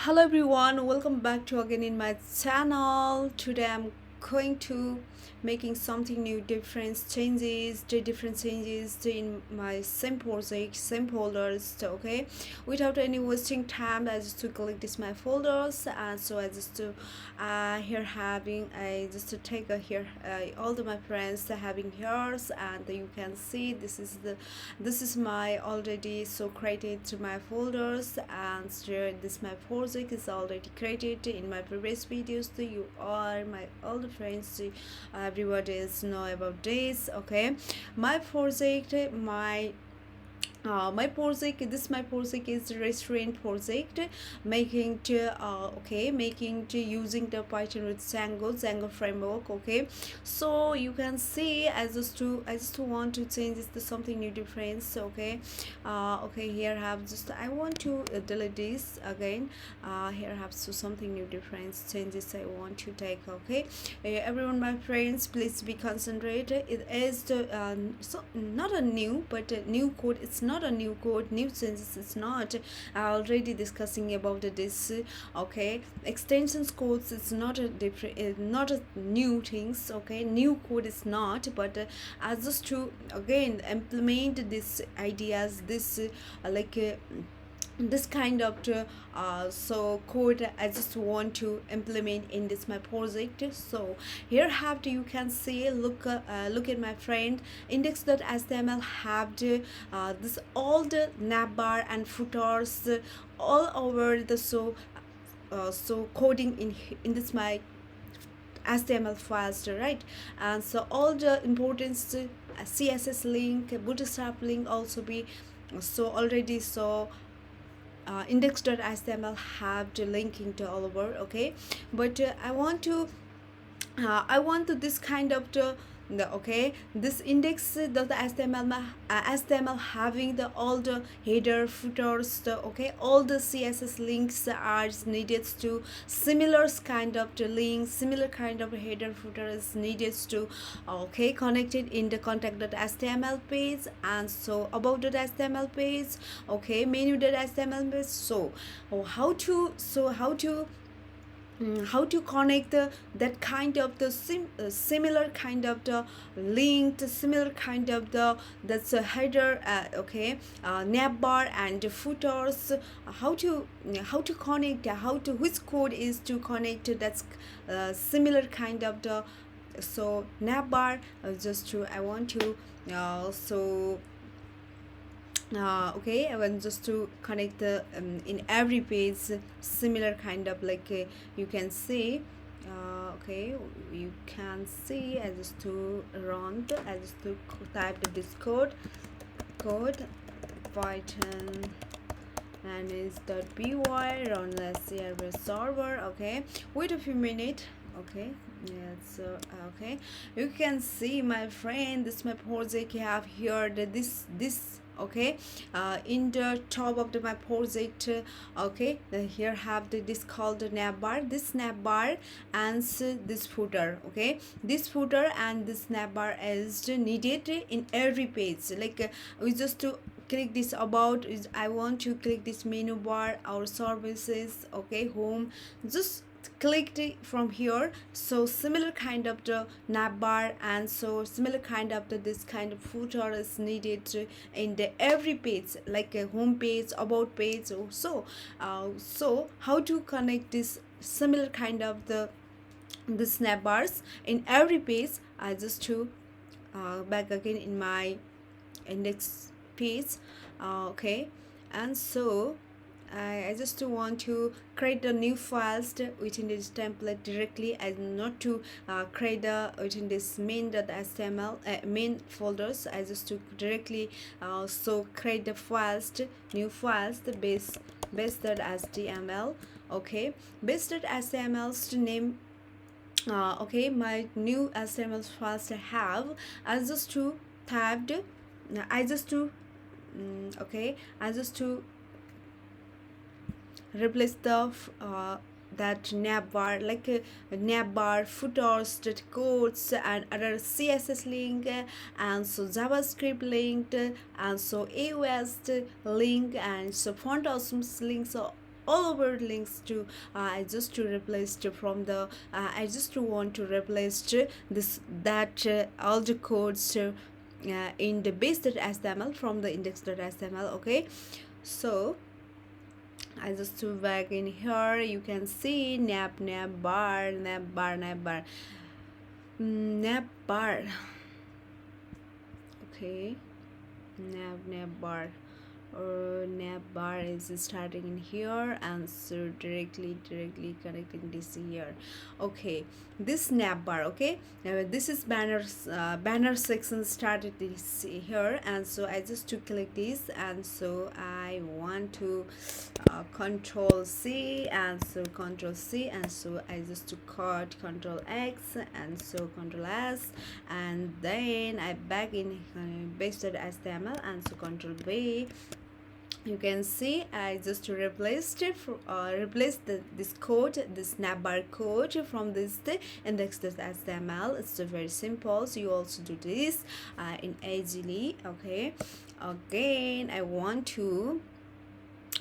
Hello everyone, welcome back to again in my channel. Today I'm going to making something new, different changes in my same project, same folders. So, okay, without any wasting time, I just to click this my folders, and so I just to here having I just to take here all the my friends having here's, and you can see this is my already so created to my folders, and here this my project is already created in my previous videos. So you are my all the friends, everybody is know about this. Okay, my project, my project is restaurant project, making to making to using the Python with Django framework. Okay, so you can see I just want to change this to something new difference. Okay, okay, here have just I want to delete this again. Here have so something new difference changes I want to take. Okay, everyone, my friends, please be concentrated. It is the so not a new but a new code. It's not a new code, new changes. It's not already discussing about this. Okay, extensions codes. It's not a different, not a new things. Okay, new code is not, but as just to again implement these ideas, this kind of so code I just want to implement in this my project. So here have to you can see, look at my friend, index.html have the this all the navbar and footers all over the so coding in this my HTML files, right? And so all the importance CSS link, bootstrap link also be so already so index.html have the linking to all over. Okay, but I want to this kind of okay, this index the HTML having the all the header footers, okay, all the CSS links are needed to similar kind of the link, similar kind of header footer is needed to okay connected in the contact.html page, and so about.html page, okay, menu.html page. So how to connect that kind of the similar kind of the link, similar kind of the that's a header, okay, navbar and the footers, how to connect, how to which code is to connect to that's similar kind of the so navbar, just to I want to so okay, I want just to connect the in every page similar kind of you can see, okay, you can see I just to run I just to type this code Python manage.py run the CRS server. Okay, wait a few minutes. Okay, yeah, so okay, you can see my friend, this my project. You have here this okay, in the top of my project, okay, here have this called the navbar, this navbar and this footer. Okay, this footer and this navbar is needed in every page. We just to click this about is I want to click this menu bar, our services, okay, home, just clicked from here. So similar kind of the navbar and so similar kind of this kind of footer is needed in the every page, like a home page, about page. So how to connect this similar kind of the navbars in every page? I just to back again in my index page, okay, and so I just want to create a new files within this template directly, and not to create within this main.html main folders. I just to directly so create the files, new files, the base.html. Okay, base.html's to name. Okay, my new HTML files I have. I just to typed. I just to okay. I just to replace the that navbar, like navbar, footers, codes, and other CSS link, and so JavaScript link, and so AOS link, and so font awesome link. So all over links to I just to replace from the I just want to replace this that all the codes in the base.html from the index.html. Okay, so I just to back in here, you can see nav bar nav bar. Okay, nav bar or nav bar is starting in here, and so directly connecting this here. Okay, this nav bar. Okay, this is banner section started this here, and so I just to click this, and so I want to control C, and so control C, and so I just to cut control X, and so control S, and then I back in base.html, and so control B. You can see I just replaced this code, this navbar code from this index.html. It's very simple, so you also do this in easily. Okay, again I want to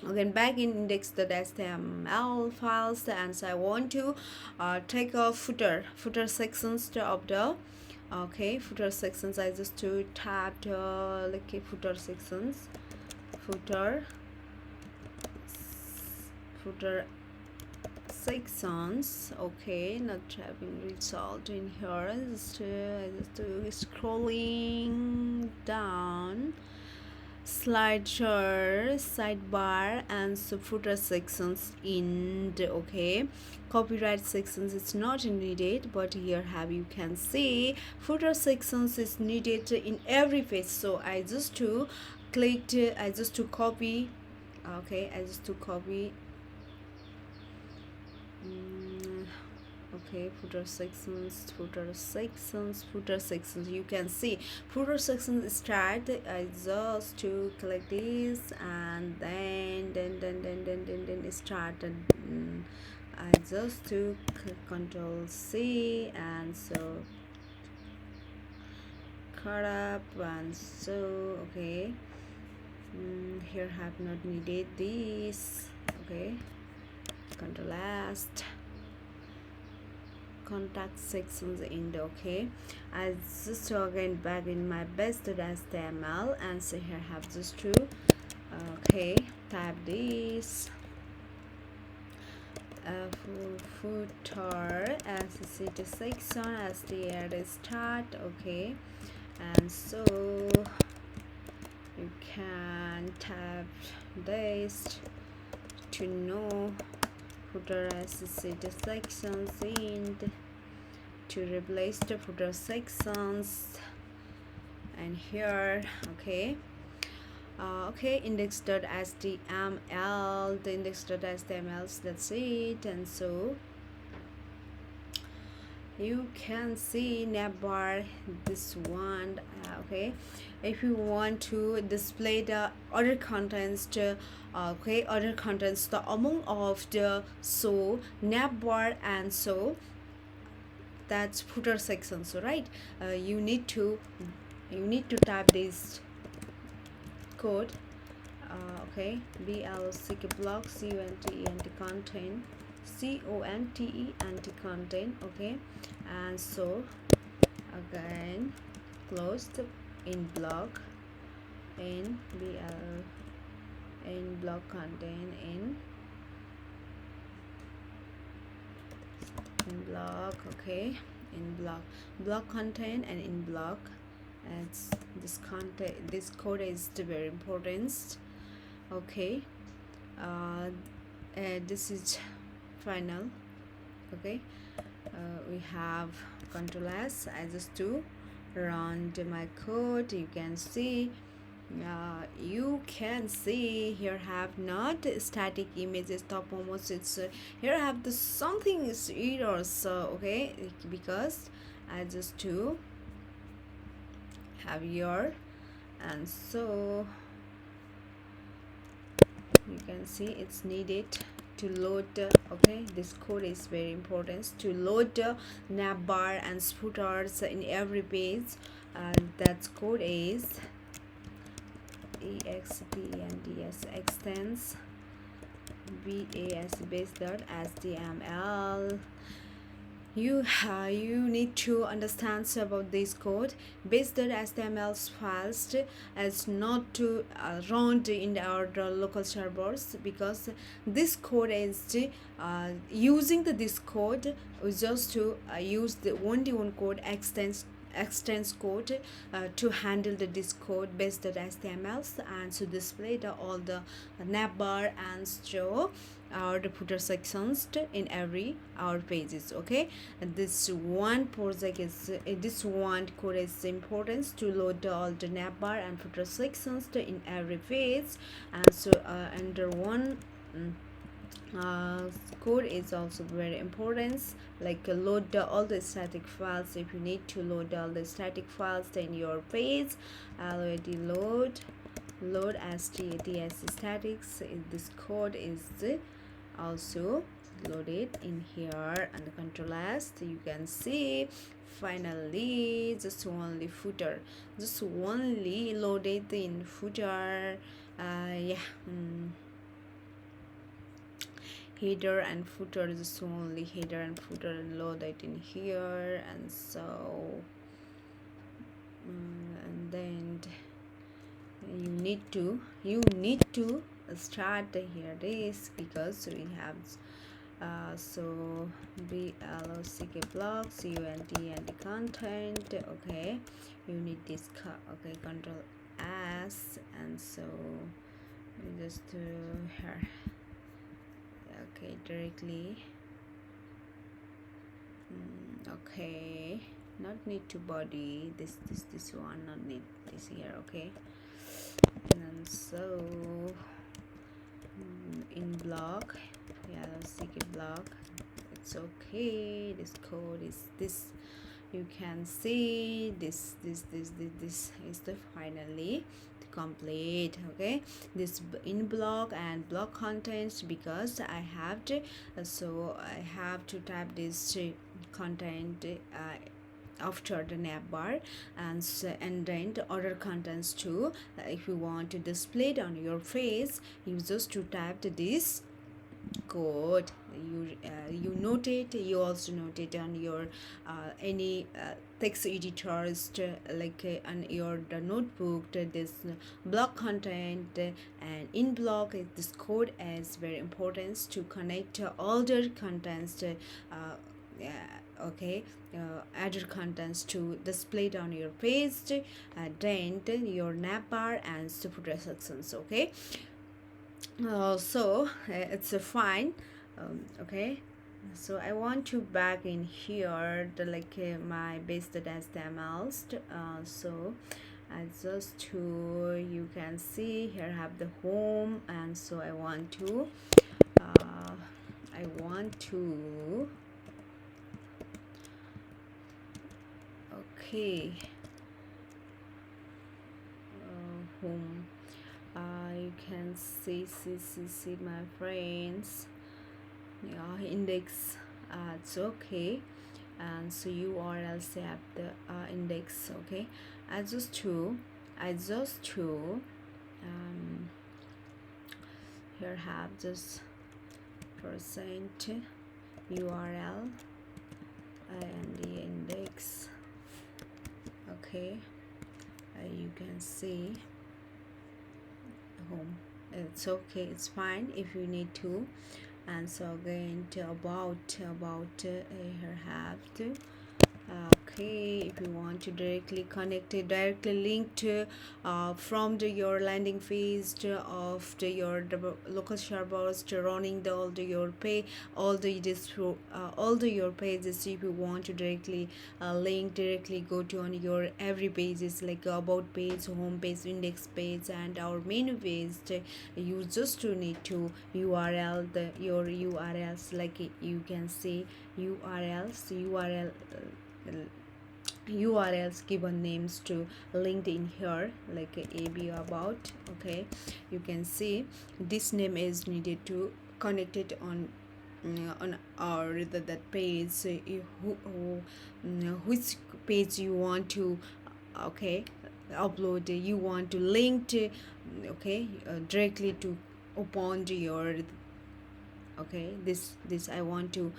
back in index.html files, and so I want to take a footer sections of the footer sections. I just to tap the like footer sections, footer sections. Okay, not having result in here. Just scrolling down, sidebar, and so footer sections in the copyright sections is not needed, but here you can see footer sections is needed in every page. So I just to clicked, I just to copy. Okay, I just to copy. Okay, footer sections. You can see footer sections start. I just to click this, and then start. I just to control C, and so cut up, and so okay. Here have not needed this. Okay, control S, contact sections in the I just again back in my base.html, and so here have just to type this footer as a city section as the area start. Okay, and so you can tap this to know footer as a city sections in to replace the footer sections, and here index.html, the index.html, that's it. And so you can see navbar, this one. If you want to display the other contents the amount of the navbar, and so that's footer section. So you need to type this code BLCK block content content. Okay, and so again closed in block in BL in block content in block. Okay, in block content and in block. And this content, this code is very important. Okay, this is final. Okay, we have control S. I just to run my code. You can see here have not static images top almost. It's here have the something is errors. Okay, because I just to have your, and so you can see it's needed to load this code is very important to load the navbar and footers in every page. That code is extends base.html. You need to understand about this code. Base.html files as not to run in our local servers, because this code is using this code just to use the one code extends code to handle this code base.html, and to display all the navbar and show our the footer sections in every our pages. Okay, and this one project is this one code is important to load all the navbar and footer sections in every page. And so under one code is also very important, like load all the static files. If you need to load all the static files in your page, already load statics. This code is also loaded in here, and the control S, you can see finally just only footer, just only loaded in footer. Header and footer, just only header and footer loaded in here. And so and then you need to start here this, because we have so block blocks unt and the content. Okay, you need this okay, control S, and so just here. Okay, directly okay, not need to body this one, not need this here. Okay, and so in block, block, it's okay. This code is this, you can see this is the finally complete. Okay, this in block and block contents, because I have to type this content after the navbar, and then the other contents too. If you want to display it on your face, you just to type this code. You note it, you also note it on your any text editors, like on your the notebook, this block content. And in block, this code is very important to connect all the contents okay, other contents to display it on your page, then your navbar and footer sections. Okay, so it's fine. Okay, so I want to back in here the like my base.html. So I just to, you can see here have the home, and so I want to okay, home. You can see my friends, index. It's okay, and so URLs have the index. Okay, I just to here have this percent URL and the index. Okay, you can see home. It's okay, it's fine if you need to. And so again to about here have to okay, if you want to directly connect it, directly link to from your landing page of your local servers to running all your pages. If you want to directly link, directly go to on your every pages, like about page, home page, index page, and our menu page, you just need to URL your URLs, like you can see URLs given names to linked in here, like AB about. Okay, you can see this name is needed to connect it on our that page, which page you want to okay upload, you want to link to okay directly to upon your Okay, this I want to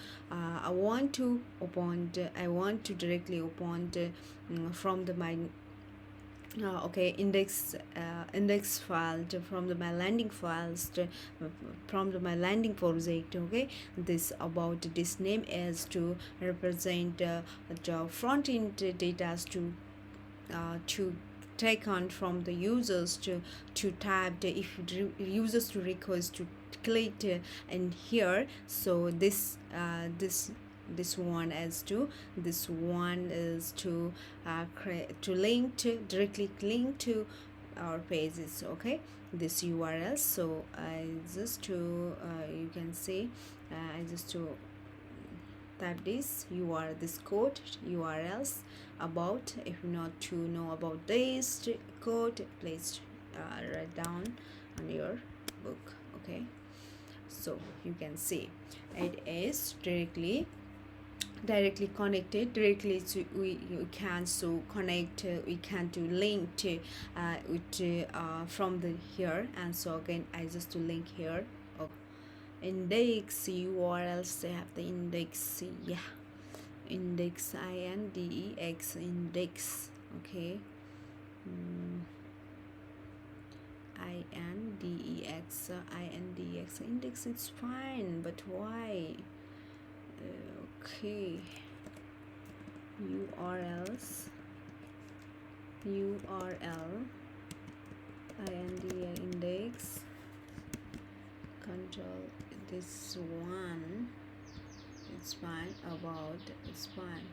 directly open from the my okay, index file from my landing files from my landing project. Okay, this about this name is to represent the front end data to take on from the users to type the if users to request to click in here. So this one is to to link to directly link to our pages. Okay, this URL. So I just to you can see I just to type this code URLs about. If you not to know about this code, please write down on your book. Okay, so you can see it is directly connected directly to we you can so connect we can to link to with from the here. And so again I just to link here. Oh, index URLs, they have the index. Yeah, index INDEX index. Okay, INDEX index, it's fine, but why? Okay, URL index control this one. It's fine about it's fine.